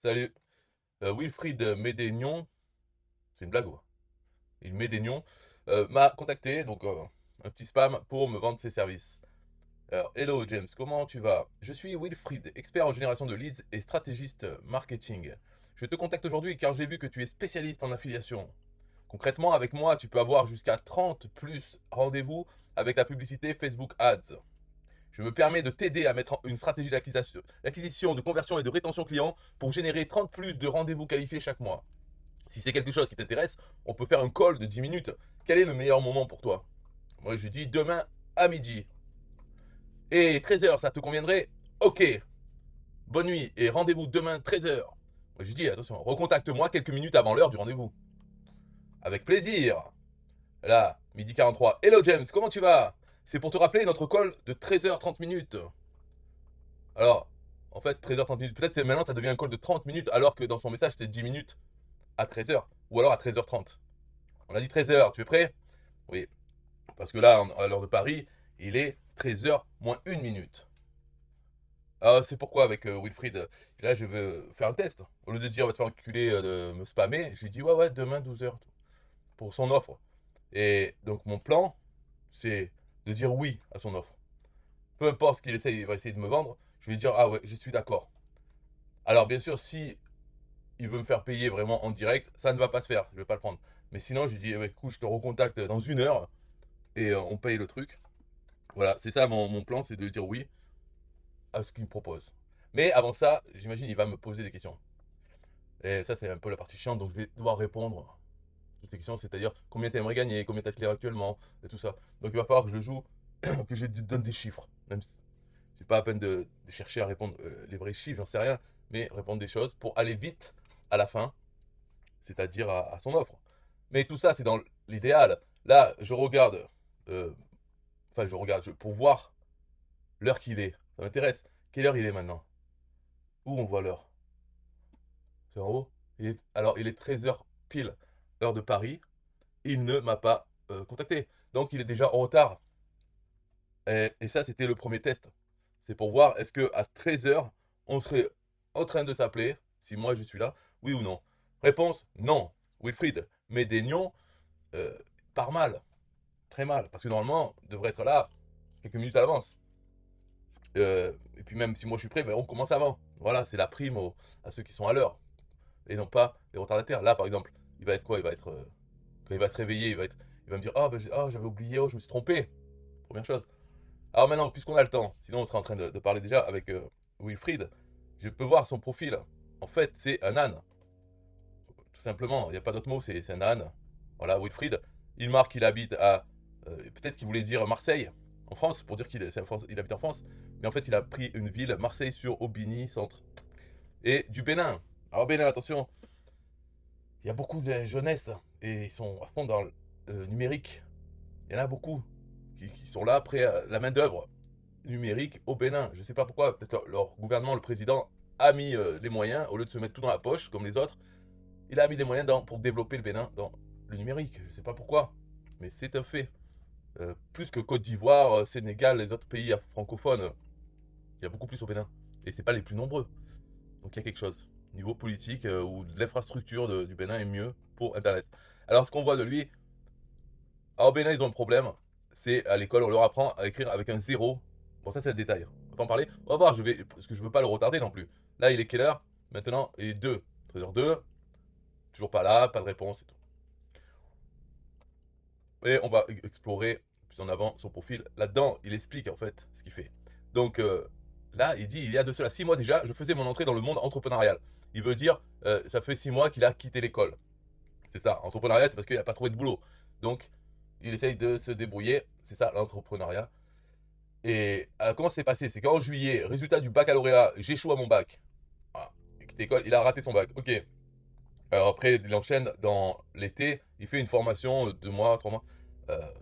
Salut. Wilfried Médénion, c'est une blague, ouais. Il Médénion m'a contacté, donc un petit spam pour me vendre ses services. Alors, hello James, comment tu vas? Je suis Wilfried, expert en génération de leads et stratégiste marketing. Je te contacte aujourd'hui car j'ai vu que tu es spécialiste en affiliation. Concrètement, avec moi, tu peux avoir jusqu'à 30 plus rendez-vous avec la publicité Facebook Ads. Je me permets de t'aider à mettre une stratégie d'acquisition, de conversion et de rétention client pour générer 30 plus de rendez-vous qualifiés chaque mois. Si c'est quelque chose qui t'intéresse, on peut faire un call de 10 minutes. Quel est le meilleur moment pour toi? Moi, je dis demain à midi. Et 13h, ça te conviendrait? Ok. Bonne nuit et rendez-vous demain 13h. Moi, je dis attention, recontacte-moi quelques minutes avant l'heure du rendez-vous. Avec plaisir. Là, midi 43. Hello James, comment tu vas? C'est pour te rappeler notre call de 13h 30 minutes. Alors, en fait, 13h 30 minutes. Peut-être maintenant ça devient un call de 30 minutes alors que dans son message c'était 10 minutes à 13h. Ou alors à 13h30. On a dit 13h, tu es prêt? Oui. Parce que là, à l'heure de Paris, il est 13h moins 1 minute. Ah, c'est pourquoi avec Wilfried, là je veux faire un test. Au lieu de dire va te faire enculer de me spammer, j'ai dit ouais ouais demain 12h pour son offre. Et donc mon plan, c'est de dire oui à son offre. Peu importe ce qu'il essaye, il va essayer de me vendre, je vais dire ah ouais, je suis d'accord. Alors bien sûr, si il veut me faire payer vraiment en direct, ça ne va pas se faire, je vais pas le prendre. Mais sinon, je lui dis écoute, je te recontacte dans 1 heure et on paye le truc. Voilà, c'est ça mon plan, c'est de dire oui à ce qu'il me propose. Mais avant ça, j'imagine il va me poser des questions. Et ça, c'est un peu la partie chiante, donc je vais devoir répondre à toutes ces questions, c'est-à-dire combien tu aimerais gagner, combien tu as actuellement, et tout ça. Donc il va falloir que je joue, que je donne des chiffres. Même si c'est pas à peine de chercher à répondre les vrais chiffres, j'en sais rien, mais répondre des choses pour aller vite à la fin, c'est-à-dire à son offre. Mais tout ça, c'est dans l'idéal. Là, je regarde, euh, enfin, pour voir l'heure qu'il est. Ça m'intéresse. Quelle heure il est maintenant? Où on voit l'heure? C'est en haut. Alors, il est 13h pile, heure de Paris. Il ne m'a pas contacté. Donc, il est déjà en retard. Et ça, c'était le premier test. C'est pour voir est-ce que à 13h, on serait en train de s'appeler, si moi je suis là, oui ou non. Réponse non. Wilfried, mais des nions par mal, très mal. Parce que normalement, on devrait être là quelques minutes à l'avance. Et puis même si moi je suis prêt, ben, on commence avant. Voilà, c'est la prime à ceux qui sont à l'heure. Et non pas les retardataires. Là, par exemple, il va être quoi? Il va être. Quand il va se réveiller, il va me dire ah, ben, j'avais oublié, oh, je me suis trompé. Première chose. Alors maintenant, puisqu'on a le temps, sinon on serait en train de parler déjà avec Wilfried, je peux voir son profil. En fait, c'est un âne. Tout simplement, il n'y a pas d'autre mot, c'est un âne. Voilà, Wilfried. Il marque qu'il habite à. Peut-être qu'il voulait dire Marseille, en France, pour dire il habite en France. Mais en fait, il a pris une ville, Marseille sur Aubigny, centre. Et du Bénin. Alors, Bénin, attention, il y a beaucoup de jeunesse et ils sont à fond dans le numérique. Il y en a beaucoup qui sont là après la main-d'œuvre numérique au Bénin. Je ne sais pas pourquoi, peut-être leur gouvernement, le président, a mis les moyens, au lieu de se mettre tout dans la poche comme les autres, il a mis des moyens pour développer le Bénin dans le numérique. Je ne sais pas pourquoi, mais c'est un fait. Plus que Côte d'Ivoire, Sénégal, les autres pays francophones, il y a beaucoup plus au Bénin. Et c'est pas les plus nombreux. Donc il y a quelque chose. Niveau politique, où l'infrastructure du Bénin est mieux pour Internet. Alors ce qu'on voit de lui, au Bénin ils ont un problème. C'est à l'école, on leur apprend à écrire avec un zéro. Bon ça c'est un détail. On va pas en parler. On va voir, parce que je veux pas le retarder non plus. Là il est quelle heure? Maintenant il est 2. 13h02. Toujours pas là, pas de réponse et tout. Et on va explorer plus en avant son profil. Là-dedans, il explique en fait ce qu'il fait. Donc là, il dit il y a de cela 6 mois déjà, je faisais mon entrée dans le monde entrepreneurial. Il veut dire ça fait 6 mois qu'il a quitté l'école. C'est ça, entrepreneurial, c'est parce qu'il n'a pas trouvé de boulot. Donc, il essaye de se débrouiller. C'est ça, l'entrepreneuriat. Et comment c'est passé? C'est qu'en juillet, résultat du baccalauréat, j'échoue à mon bac. Voilà. Il quitte l'école, il a raté son bac. Ok. Alors après, il enchaîne dans l'été, il fait une formation de 2 mois, 3 mois, euh,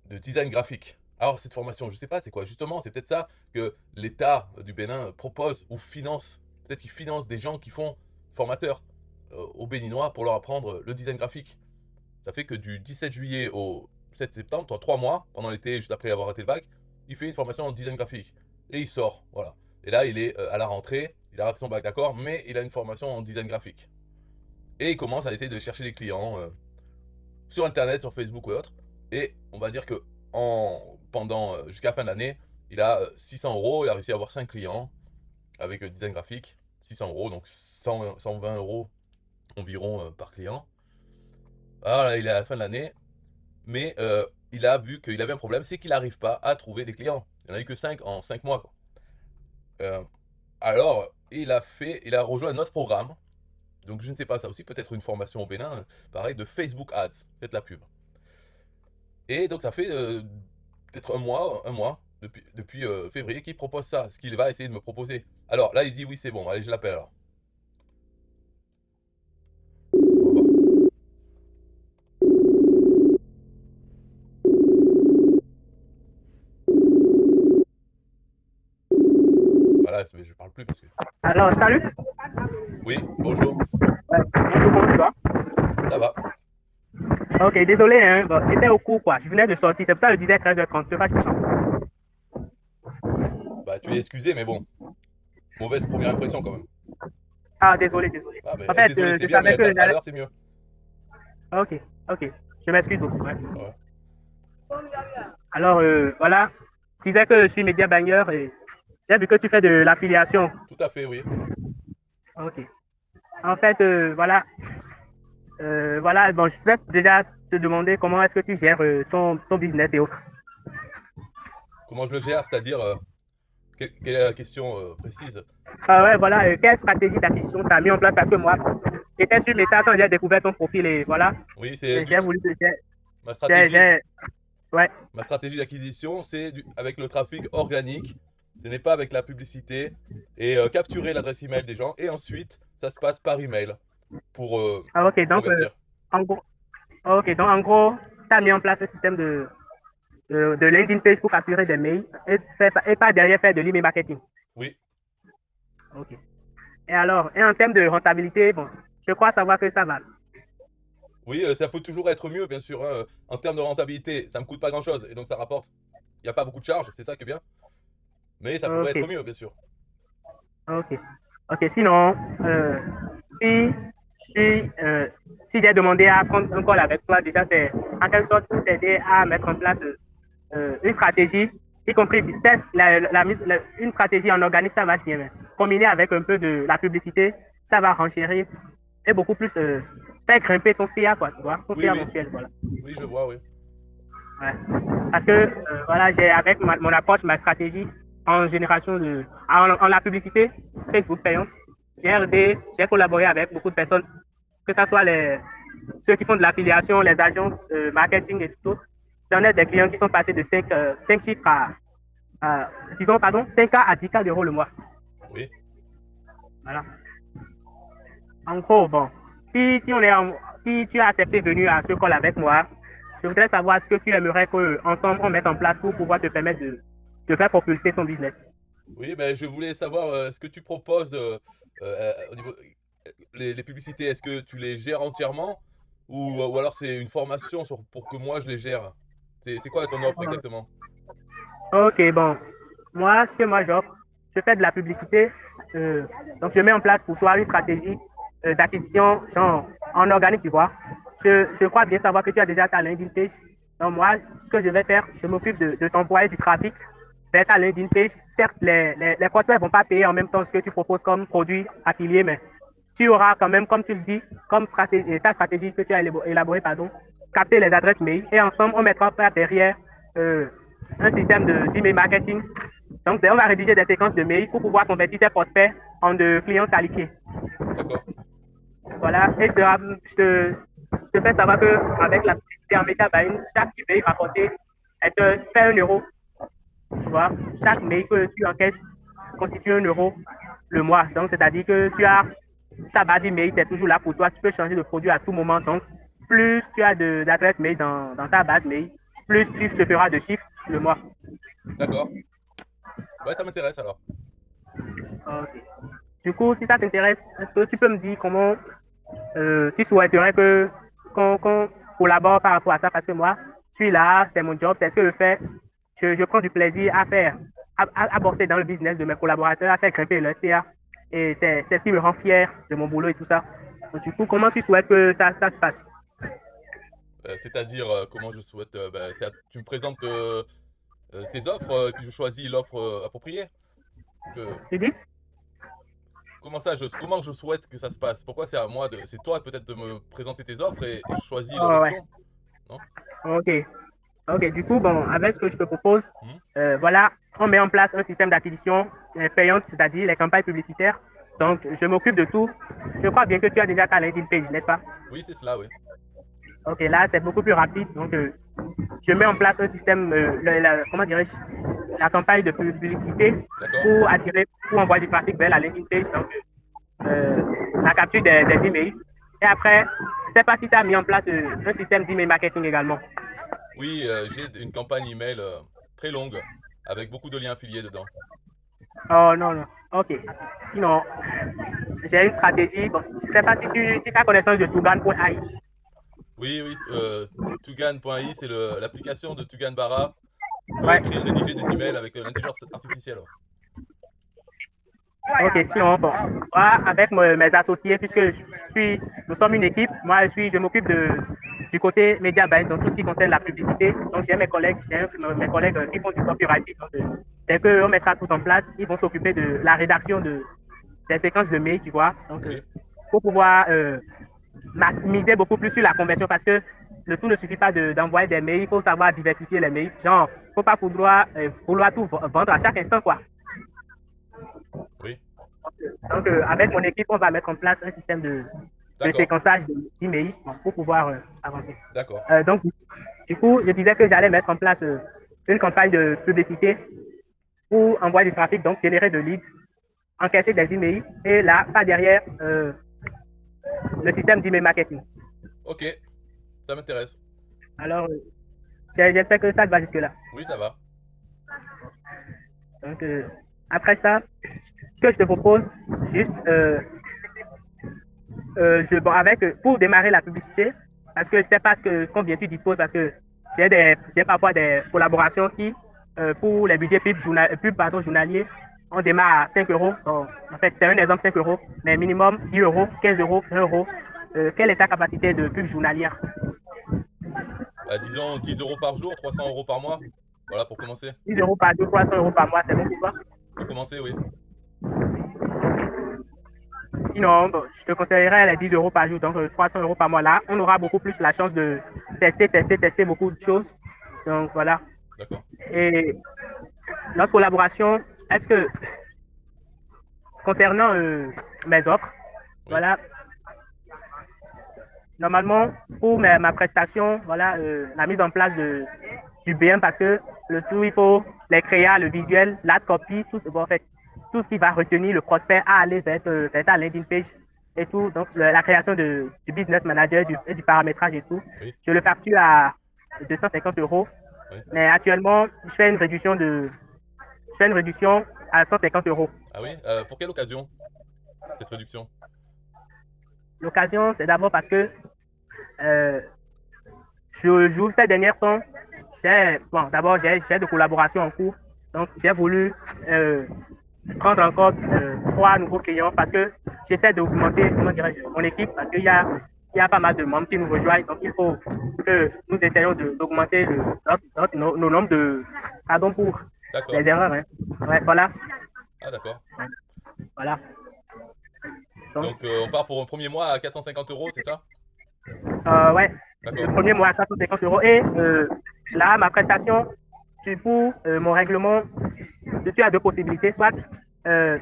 de design graphique. Alors cette formation, je sais pas c'est quoi, justement, c'est peut-être ça que l'État du Bénin propose ou finance. Peut-être qu'il finance des gens qui font formateurs aux Béninois pour leur apprendre le design graphique. Ça fait que du 17 juillet au 7 septembre, 3 mois, pendant l'été, juste après avoir raté le bac, il fait une formation en design graphique. Et il sort, voilà. Et là, il est à la rentrée, il a raté son bac, d'accord, mais il a une formation en design graphique. Et il commence à essayer de chercher des clients sur Internet, sur Facebook ou autre. Et on va dire que pendant jusqu'à la fin de l'année, il a 600 euros, il a réussi à avoir 5 clients avec design graphique, 600 euros, donc 120 euros environ par client. Alors là, il est à la fin de l'année, mais il a vu qu'il avait un problème, c'est qu'il n'arrive pas à trouver des clients. Il n'en a eu que 5 en 5 mois, quoi. Euh, alors, il a rejoint un autre programme. Donc je ne sais pas, ça aussi peut-être une formation au Bénin, pareil, de Facebook Ads, faites la pub. Et donc ça fait peut-être un mois, depuis février, qu'il propose ça, ce qu'il va essayer de me proposer. Alors là, il dit oui, c'est bon, allez, je l'appelle alors. On va voir. Voilà, je parle plus parce que. Alors, salut. Oui, bonjour, Bonjour, comment tu vas? ça va. Ok, désolé, hein. Bon, j'étais au cours, quoi. Je venais de sortir. C'est pour ça que je disais 13h30. Ne fâche pas. Bah tu es excusé, mais bon, mauvaise première impression quand même. Ah, désolé, désolé. Ah, mais En être fait, désolé c'est je bien, mais savais être que à j'allais. l'heure c'est mieux. Ok, ok. Je m'excuse beaucoup. Ouais. Ouais, Alors, voilà. Tu disais que je suis média banger et j'ai vu que tu fais de l'affiliation. tout à fait, oui. Ok. En fait, voilà. Voilà. Bon, je vais déjà te demander comment est-ce que tu gères ton business et autres. Comment je le gère, c'est-à-dire, quelle est la question précise? Ah ouais, voilà. Quelle stratégie d'acquisition tu as mis en place? Parce que moi, j'étais sur Meta quand j'ai découvert ton profil et voilà. Oui, c'est J'ai voulu. ma stratégie. Ouais. Ma stratégie d'acquisition, c'est avec le trafic organique. Ce n'est pas avec la publicité. Et capturer l'adresse email des gens. Et ensuite, ça se passe par email pour Ah, ok, donc, convertir. en gros, ok, donc, en gros, tu as mis en place un système de landing page pour capturer des mails et pas derrière faire de l'email marketing. Oui, Ok. Et alors, et en termes de rentabilité, bon, je crois savoir que ça va. oui, ça peut toujours être mieux, bien sûr, hein. En termes de rentabilité, ça me coûte pas grand-chose. Et donc, ça rapporte. Il n'y a pas beaucoup de charges, c'est ça qui est bien. Mais ça pourrait Ok, être mieux, bien sûr. ok. Ok, sinon, si, si, si j'ai demandé à prendre un call avec toi, déjà, c'est en quelque sorte pour t'aider à mettre en place une stratégie, y compris, certes, une stratégie en organique, ça marche bien, mais combiné avec un peu de la publicité, ça va renchérir et beaucoup plus faire grimper ton CA, quoi, tu vois, ton Oui, CA oui. mensuel, voilà. Oui, je vois, oui. Ouais. Parce que, voilà, j'ai avec mon approche, ma stratégie en génération en la publicité, Facebook payante, j'ai collaboré avec beaucoup de personnes, que ce soit ceux qui font de l'affiliation, les agences marketing et tout autre. J'en ai des clients qui sont passés de 5 chiffres disons, pardon, 5K à 10K d'euros le mois. Oui. Voilà. En gros, bon, si tu as accepté de venir à ce call avec moi, je voudrais savoir ce que tu aimerais qu'ensemble on mette en place pour pouvoir te permettre de faire propulser ton business. Oui, ben, je voulais savoir ce que tu proposes au niveau. Les publicités, est-ce que tu les gères entièrement ou alors c'est une formation pour que moi je les gère? C'est quoi ton offre exactement? Ok, bon. Ce que moi j'offre, je fais de la publicité. euh, donc, je mets en place pour toi une stratégie d'acquisition genre, en organique, tu vois. Je crois bien savoir que tu as déjà ta landing page. Donc, moi, ce que je vais faire, je m'occupe de t'envoyer du trafic vers ta landing page. Certes, les prospects ne vont pas payer en même temps ce que tu proposes comme produit affilié, mais tu auras quand même, comme tu le dis, comme stratégie, ta stratégie que tu as élaborée, pardon, capter les adresses mail et ensemble, on mettra en place derrière euh, un système d'email marketing. Donc, on va rédiger des séquences de mails pour pouvoir convertir ces prospects en de clients qualifiés. D'accord. Voilà, et je te fais savoir qu'avec la publicité en méta buying, chaque email rapporté, elle te fait 1 euro. Tu vois, Oui. chaque mail que tu encaisses constitue 1 euro le mois. Donc, c'est-à-dire que tu as ta base email, c'est toujours là pour toi. Tu peux changer de produit à tout moment. Donc, plus tu as d'adresses mail dans ta base mail, plus tu te feras de chiffres le mois. D'accord. Ouais, ça m'intéresse alors. Ok. Du coup, si ça t'intéresse, est-ce que tu peux me dire comment tu souhaiterais qu'on collabore par rapport à ça? Parce que moi, je suis là, c'est mon job, c'est ce que je fais. Je prends du plaisir à faire. aborder dans le business de mes collaborateurs, à faire grimper leur CA. Et c'est ce qui me rend fier de mon boulot et tout ça. Donc, du coup, comment tu souhaites que ça se passe? C'est-à-dire, comment je souhaite, bah, tu me présentes tes offres, et puis je choisis l'offre appropriée. Que, Tu dis? comment je souhaite que ça se passe? Pourquoi c'est à moi c'est toi peut-être de me présenter tes offres et je choisis Oh, ouais. l'option, non? Ok. Ok. Du coup, bon, avec ce que je te propose, Hmm. voilà, on met en place un système d'acquisition payante, c'est-à-dire les campagnes publicitaires. Donc, je m'occupe de tout. Je crois bien que tu as déjà ta LinkedIn page, n'est-ce pas? Oui, c'est cela, oui. Ok, là, c'est beaucoup plus rapide. Donc, je mets en place un système, comment dirais-je, la campagne de publicité D'accord? pour attirer, pour envoyer du trafic vers la landing page, donc euh, la capture des emails. Et après, je ne sais pas si tu as mis en place un système d'email marketing également. Oui, j'ai une campagne email très longue avec beaucoup de liens affiliés dedans. Oh non, non. Ok. Sinon, j'ai une stratégie. Bon, je ne sais pas si tu as connaissance de Tugan.ai. Oui, oui, Tugan.ai, c'est l'application de Tugan Barra pour Ouais. écrire, rédiger des emails avec l'intelligence artificielle. Ok, sinon, bon, moi, avec mes associés, puisque nous sommes une équipe, moi, je m'occupe du côté média buying, donc tout ce qui concerne la publicité. Donc, j'ai mes collègues qui font du copywriting. Donc, dès qu'on mettra tout en place, ils vont s'occuper de la rédaction des séquences de mails, tu vois. Donc, Oui, pour pouvoir miser beaucoup plus sur la conversion, parce que le tout ne suffit pas d'envoyer des mails, il faut savoir diversifier les mails. Genre, il ne faut pas vouloir tout vendre à chaque instant, quoi. oui, Donc, avec mon équipe, on va mettre en place un système de d'accord, séquençage d'emails pour pouvoir avancer. d'accord. Donc, du coup, je disais que j'allais mettre en place une campagne de publicité pour envoyer du trafic, donc générer de leads, encaisser des emails et là, pas derrière, le système d'email marketing. Ok, ça m'intéresse. Alors, j'espère que ça te va jusque-là. Oui, ça va. Donc, après ça, ce que je te propose, juste, bon, pour démarrer la publicité, parce que je ne sais pas combien tu disposes, parce que j'ai parfois des collaborations qui, pour les budgets journaliers, on démarre à 5 euros. Donc, en fait, c'est un exemple 5 euros, mais minimum 10 euros, 15 euros, 1 euro. Quelle est ta capacité de pub journalière? Bah, disons 10 euros par jour, 300 euros par mois. Voilà, pour commencer. 10 euros par jour, 300 euros par mois, c'est bon pour toi? Pour commencer, oui. Sinon, bon, je te conseillerais les 10 euros par jour, donc 300 euros par mois. Là, on aura beaucoup plus la chance de tester beaucoup de choses. Donc voilà. D'accord. Et notre collaboration, est-ce que concernant mes offres, Oui, voilà, normalement, pour ma prestation, voilà, la mise en place du BM, parce que le tout, il faut les créer, le visuel, la copie, bon, en fait, tout ce qui va retenir le prospect à aller vers ta landing page et tout. Donc, la création du business manager et du paramétrage et tout. oui, Je le facture à 250 euros. oui. Mais actuellement, je fais une réduction à 150 euros. Ah oui, pour quelle occasion, cette réduction? L'occasion, c'est d'abord parce que euh, je joue ces derniers temps. D'abord, j'ai de collaborations en cours. Donc, j'ai voulu euh, prendre encore 3 nouveaux clients parce que j'essaie d'augmenter, comment dirais-je, mon équipe parce qu'il y a pas mal de membres qui nous rejoignent. Donc, il faut que nous essayons d'augmenter nos nombres pardon pour les D'accord. erreurs. Hein. Ouais, voilà. Ah, d'accord. Voilà. Donc, Donc, on part pour un premier mois à 450 euros, c'est ça? ouais, le D'accord. premier mois à 450 euros. Et là, ma prestation, pour mon règlement, tu as deux possibilités. Soit euh,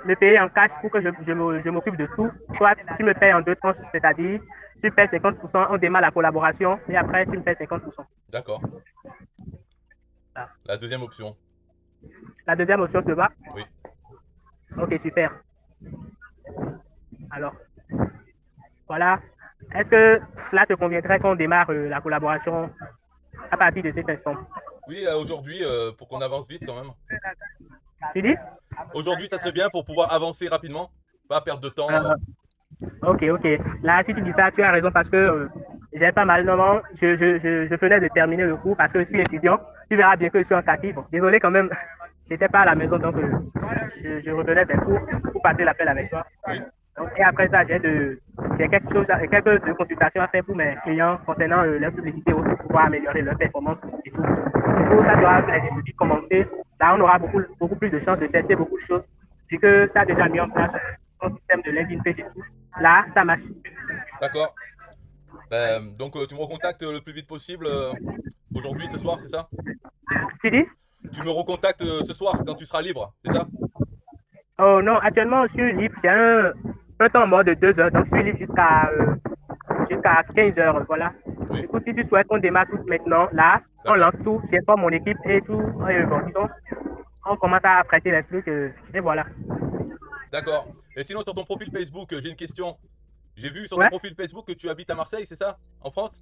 me payer en cash pour que je m'occupe de tout, soit tu me payes en deux tranches, c'est-à-dire tu payes 50%, on démarre la collaboration et après tu me payes 50%. D'accord. Voilà. La deuxième option. La deuxième option te va? Oui. Ok, super. Alors, voilà. Est-ce que cela te conviendrait qu'on démarre la collaboration à partir de cet instant? Oui, aujourd'hui, pour qu'on avance vite quand même. Tu dis? Aujourd'hui, ça serait bien pour pouvoir avancer rapidement, pas perdre de temps. Euh, Ok, ok. Là, si tu dis ça, tu as raison parce que j'ai pas mal. Non, je venais de terminer le cours parce que je suis étudiant. Tu verras bien que je suis en kaki. Bon, désolé quand même. j'étais pas à la maison, donc je revenais vers pour passer l'appel avec toi. Oui. Donc, et après ça, j'ai quelques de consultations à faire pour mes clients concernant leur publicité pour pouvoir améliorer leur performance et tout. Du coup, ça sera un plaisir de commencer. Là, on aura beaucoup plus de chances de tester beaucoup de choses. Vu que tu as déjà mis en place ton système de landing page et tout. Là, ça marche. D'accord. Donc tu me recontactes le plus vite possible aujourd'hui, ce soir, c'est ça? Tu dis? Tu me recontactes ce soir quand tu seras libre, c'est ça? Oh non, actuellement, je suis libre. J'ai un temps mort de 2 heures, donc je suis libre jusqu'à 15 heures. Voilà. Oui. Du coup, si tu souhaites qu'on démarre tout maintenant, là, on D'accord. lance tout. J'ai pas mon équipe et tout. Bon, disons, on commence à prêter les trucs et voilà. D'accord. Et sinon, sur ton profil Facebook, j'ai une question. J'ai vu sur ton Ouais. profil Facebook que tu habites à Marseille, c'est ça? En France?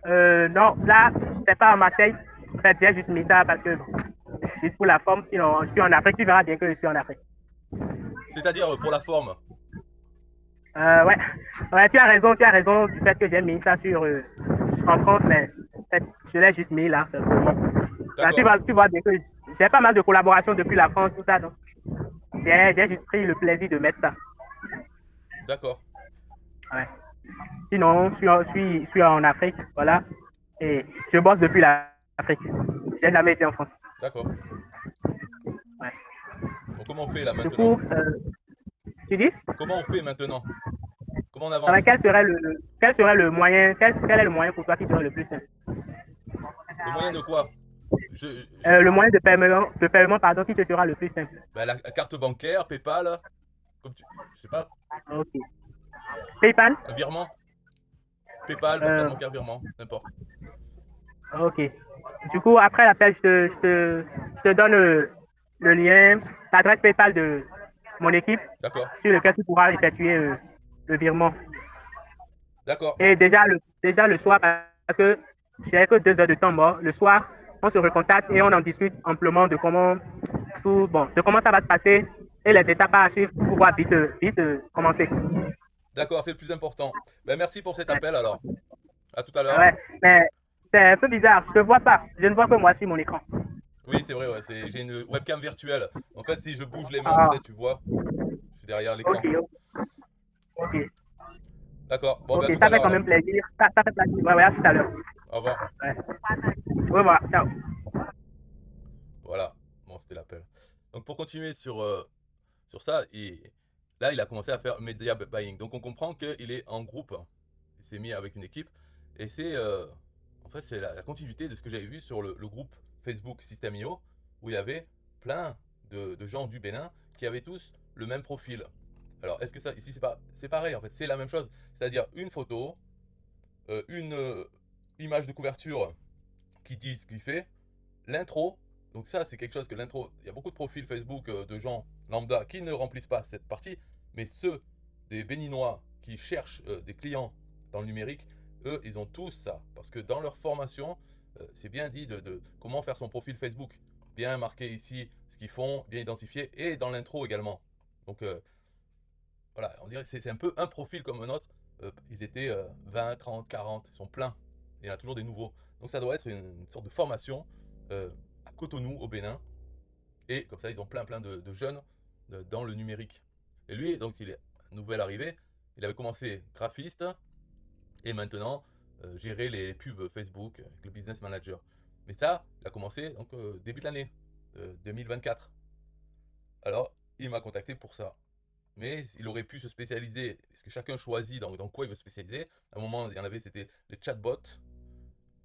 Non, là, c'est pas à Marseille. En fait, j'ai juste mis ça parce que juste pour la forme. Sinon, je suis en Afrique. Tu verras bien que je suis en Afrique. C'est-à-dire pour la forme. Ouais. Ouais, tu as raison du fait que j'ai mis ça en France, mais en fait, je l'ai juste mis là, simplement. Là, D'accord. tu vois bien que j'ai pas mal de collaborations depuis la France, tout ça, donc j'ai juste pris le plaisir de mettre ça. D'accord. Ouais. Sinon, je suis en Afrique, voilà, et je bosse depuis l'Afrique. J'ai jamais été en France. D'accord. Ouais. Donc comment on fait là Du maintenant? coup, tu dis? Comment on fait maintenant? Comment on Ah, avance? quel serait le moyen, quel est le moyen pour toi qui serait le plus simple? Le moyen de quoi? Je, je- Le moyen de paiement, pardon, qui te sera le plus simple. bah, la carte bancaire, PayPal, comme tu, je sais pas, Ok. PayPal? un virement, PayPal, carte Euh, bancaire, virement, n'importe. ok. Du coup, après l'appel, je te donne le lien, l'adresse PayPal de mon équipe D'accord. sur lequel tu pourras effectuer le virement. D'accord. Bon. Et déjà le soir, parce que j'ai que 2 heures de temps mort, le soir, on se recontacte et on en discute amplement de de comment ça va se passer et Oui. les étapes à suivre pour pouvoir vite commencer. D'accord, c'est le plus important. Ben, merci pour cet appel alors. À tout à Ah l'heure. ouais, mais c'est un peu bizarre, je te vois pas, je ne vois que moi sur mon écran. Oui, c'est vrai, ouais, j'ai une webcam virtuelle. En fait, si je bouge les mains, Ah, peut-être tu vois, je suis derrière ok, l'écran. ok, D'accord. Bon, ben ok, à tout à ça fait l'heure quand alors. même plaisir, ça fait plaisir, ouais, ouais, à tout à l'heure. Au revoir. Ouais. Au revoir, ciao. Voilà. Bon, c'était l'appel. Donc pour continuer sur ça, là, il a commencé à faire media buying. Donc on comprend qu'il est en groupe. Il s'est mis avec une équipe. Et en fait, c'est la continuité de ce que j'avais vu sur le groupe Facebook System.io, où il y avait plein de gens du Bénin qui avaient tous le même profil. Alors, est-ce que ça, ici, c'est pareil, en fait, c'est la même chose. C'est-à-dire une photo, une image de couverture qui dit ce qu'il fait, l'intro. Donc ça, c'est quelque chose que l'intro, il y a beaucoup de profils Facebook de gens lambda qui ne remplissent pas cette partie, mais ceux des Béninois qui cherchent des clients dans le numérique, eux, ils ont tous ça. Parce que dans leur formation, c'est bien dit de comment faire son profil Facebook. Bien marqué ici ce qu'ils font, bien identifié, et dans l'intro également. Donc voilà, on dirait que c'est un peu un profil comme un autre. Ils étaient 20, 30, 40, ils sont pleins. Il y en a toujours des nouveaux. Donc ça doit être une sorte de formation à Cotonou, au Bénin. Et comme ça, ils ont plein de jeunes dans le numérique. Et lui, donc, il est nouvelle arrivée. Il avait commencé graphiste et maintenant gérer les pubs Facebook avec le business manager. Mais ça, il a commencé donc début de l'année 2024. Alors, il m'a contacté pour ça. Mais il aurait pu se spécialiser, parce que chacun choisit dans quoi il veut se spécialiser. À un moment, il y en avait, c'était les chatbots,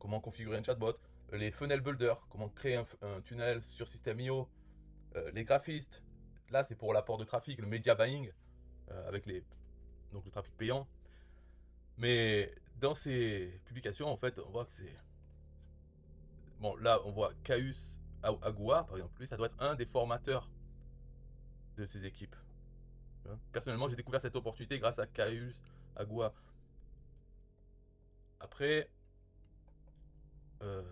comment configurer un chatbot, les funnel builders, comment créer un tunnel sur System.io, les graphistes. Là, c'est pour l'apport de trafic, le media buying, avec donc le trafic payant. Mais dans ces publications, en fait, on voit que c'est. Bon, là, on voit Caius Agua, par exemple. Lui, ça doit être un des formateurs de ces équipes. Personnellement, j'ai découvert cette opportunité grâce à Caius Agua. Après, euh,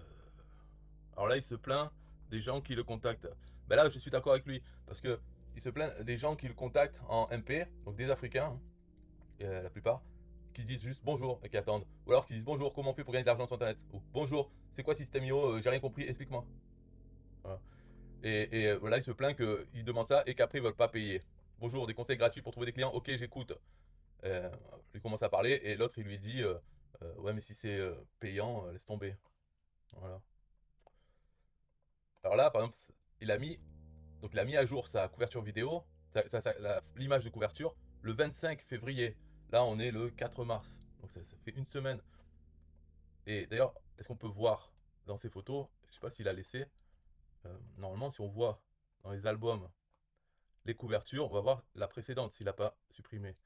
alors là, il se plaint des gens qui le contactent. Ben là, je suis d'accord avec lui, parce que il se plaint des gens qui le contactent en MP, donc des Africains, hein, la plupart, qui disent juste bonjour et qui attendent. Ou alors qui disent bonjour, comment on fait pour gagner de l'argent sur Internet? Ou bonjour, c'est quoi System.io? J'ai rien compris, explique-moi. Voilà. Et voilà, il se plaint qu'il demande ça et qu'après ils veulent pas payer. Bonjour, des conseils gratuits pour trouver des clients. Ok, j'écoute. Euh, il commence à parler et l'autre il lui dit ouais, mais si c'est payant, laisse tomber. Voilà. Alors là, par exemple, il a mis à jour sa couverture vidéo, l'image de couverture, le 25 février. Là, on est le 4 mars. Donc ça fait une semaine. Et d'ailleurs, est-ce qu'on peut voir dans ses photos, je sais pas s'il a laissé, normalement, si on voit dans les albums les couvertures, on va voir la précédente s'il n'a pas supprimé.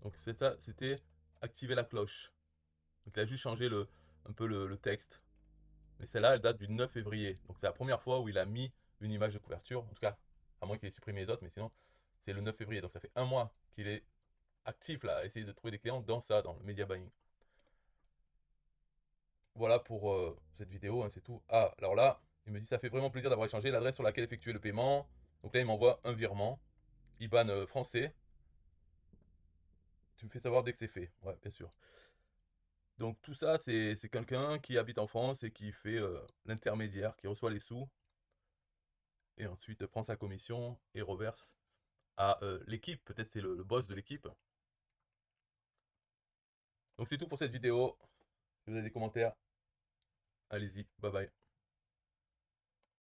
Donc c'est ça, c'était activer la cloche. Donc il a juste changé un peu le texte. Mais celle-là, elle date du 9 février. Donc c'est la première fois où il a mis une image de couverture. En tout cas, à moins qu'il ait supprimé les autres, mais sinon, c'est le 9 février. Donc ça fait un mois qu'il est actif là, à essayer de trouver des clients dans ça, dans le media buying. Voilà pour cette vidéo, hein, c'est tout. Ah, alors là, il me dit ça fait vraiment plaisir d'avoir échangé l'adresse sur laquelle effectuer le paiement. Donc là, il m'envoie un virement, IBAN français. Tu me fais savoir dès que c'est fait. Ouais, bien sûr. Donc tout ça, c'est quelqu'un qui habite en France et qui fait l'intermédiaire, qui reçoit les sous et ensuite prend sa commission et reverse à l'équipe. Peut-être c'est le boss de l'équipe. Donc c'est tout pour cette vidéo. Si vous avez des commentaires, allez-y. Bye bye.